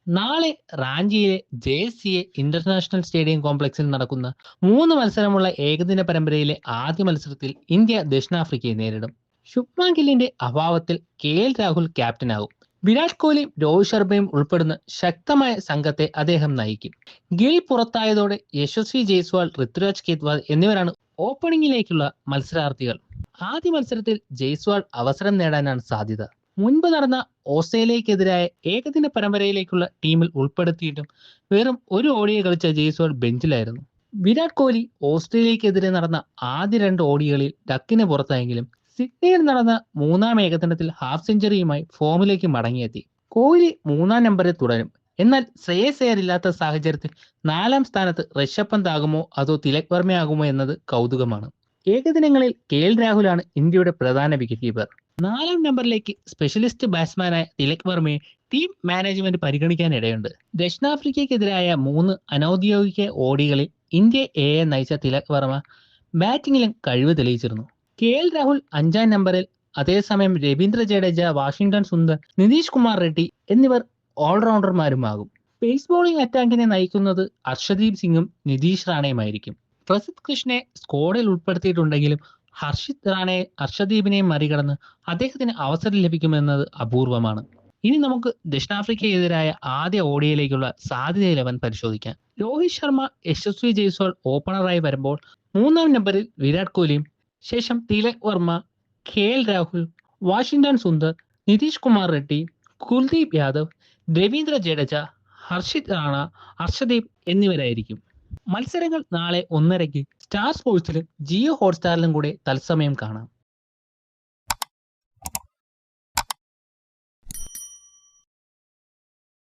നാളെ റാഞ്ചിയിലെ JCA international stadium കോംപ്ലക്സിൽ നടക്കുന്ന 3 മത്സരമുള്ള ഏകദിന പരമ്പരയിലെ ആദ്യ മത്സരത്തിൽ ഇന്ത്യ ദക്ഷിണാഫ്രിക്കയെ നേരിടും. ശുഭ്മാൻ ഗില്ലിന്റെ അഭാവത്തിൽ KL രാഹുൽ ക്യാപ്റ്റനാകും. വിരാട് കോഹ്ലിയും രോഹിത് ശർമ്മയും ഉൾപ്പെടുന്ന ശക്തമായ സംഘത്തെ അദ്ദേഹം നയിക്കും. ഗിൽ പുറത്തായതോടെ യശസ്വി ജയ്സ്വാൾ, ഋതുരാജ് കേത്വാൾ എന്നിവരാണ് ഓപ്പണിംഗിലേക്കുള്ള മത്സരാർത്ഥികൾ. ആദ്യ മത്സരത്തിൽ ജയ്സ്വാൾ അവസരം നേടാനാണ് സാധ്യത. മുൻപ് നടന്ന ഓസ്ട്രേലിയക്കെതിരായ ഏകദിന പരമ്പരയിലേക്കുള്ള ടീമിൽ ഉൾപ്പെടുത്തിയിട്ടും വെറും ഒരു ODI കളിച്ച ജയ്സ്വാൾ ബെഞ്ചിലായിരുന്നു. വിരാട് കോഹ്ലി ഓസ്ട്രേലിയക്കെതിരെ നടന്ന ആദ്യ 2 ODIകളിൽ ഡക്കിന് പുറത്തായെങ്കിലും സിഡ്നിയിൽ നടന്ന 3ാം ഏകദിനത്തിൽ ഹാഫ് സെഞ്ചുറിയുമായി ഫോമിലേക്ക് മടങ്ങിയെത്തി. കോഹ്ലി 3ാം നമ്പറിൽ തുടരും. എന്നാൽ ശ്രേയസ് അയ്യർ ഇല്ലാത്ത സാഹചര്യത്തിൽ 4ാം സ്ഥാനത്ത് ഋഷഭ് പന്ത് ആകുമോ അതോ തിലക് വർമ്മയാകുമോ എന്നത് കൗതുകമാണ്. ഏകദിനങ്ങളിൽ KL രാഹുലാണ് ഇന്ത്യയുടെ പ്രധാന വിക്കറ്റ് കീപ്പർ. 4ാം നമ്പറിലേക്ക് സ്പെഷ്യലിസ്റ്റ് ബാറ്റ്സ്മാനായ തിലക് വർമ്മയെ ടീം മാനേജ്മെന്റ് പരിഗണിക്കാനിടയുണ്ട്. ദക്ഷിണാഫ്രിക്കയ്ക്കെതിരായ 3 അനൗദ്യോഗിക ODIകളിൽ ഇന്ത്യയെ നയിച്ച തിലക് വർമ്മ ബാറ്റിംഗിലും കഴിവ് തെളിയിച്ചിരുന്നു. KL രാഹുൽ 5ാം നമ്പറിൽ, അതേസമയം രവീന്ദ്ര ജഡേജ, വാഷിംഗ്ടൺ സുന്ദർ, നിതീഷ് കുമാർ റെഡ്ഡി എന്നിവർ ഓൾറൗണ്ടർമാരുമാകും. പേസ് ബോളിംഗ് അറ്റാക്കിനെ നയിക്കുന്നത് അർഷദീപ് സിംഗും നിതീഷ് റാണയുമായിരിക്കും. പ്രസിദ്ധ് കൃഷ്ണയെ സ്ക്വാഡിൽ ഉൾപ്പെടുത്തിയിട്ടുണ്ടെങ്കിലും അർഷദീപിനെയും മറികടന്ന് അദ്ദേഹത്തിന് അവസരം ലഭിക്കുമെന്നത് അപൂർവമാണ്. ഇനി നമുക്ക് ദക്ഷിണാഫ്രിക്കയ്ക്കെതിരായ ആദ്യ ODIയിലേക്കുള്ള സാധ്യത 11 പരിശോധിക്കാം. രോഹിത് ശർമ്മ, യശസ്വി ജയ്സ്വാൾ ഓപ്പണറായി വരുമ്പോൾ 3ാം നമ്പറിൽ വിരാട് കോഹ്ലിയും ശേഷം തിലക് വർമ്മ, KL രാഹുൽ, വാഷിംഗ്ടൺ സുന്ദർ, നിതീഷ് കുമാർ റെഡ്ഡി, കുൽദീപ് യാദവ്, രവീന്ദ്ര ജഡേജ, ഹർഷിത് റാണ, അർഷദീപ് എന്നിവരായിരിക്കും. മത്സരങ്ങൾ നാളെ 1:30 സ്റ്റാർ സ്പോർട്സിലും ജിയോ ഹോട്ട്സ്റ്റാറിലും കൂടെ തത്സമയം കാണാം.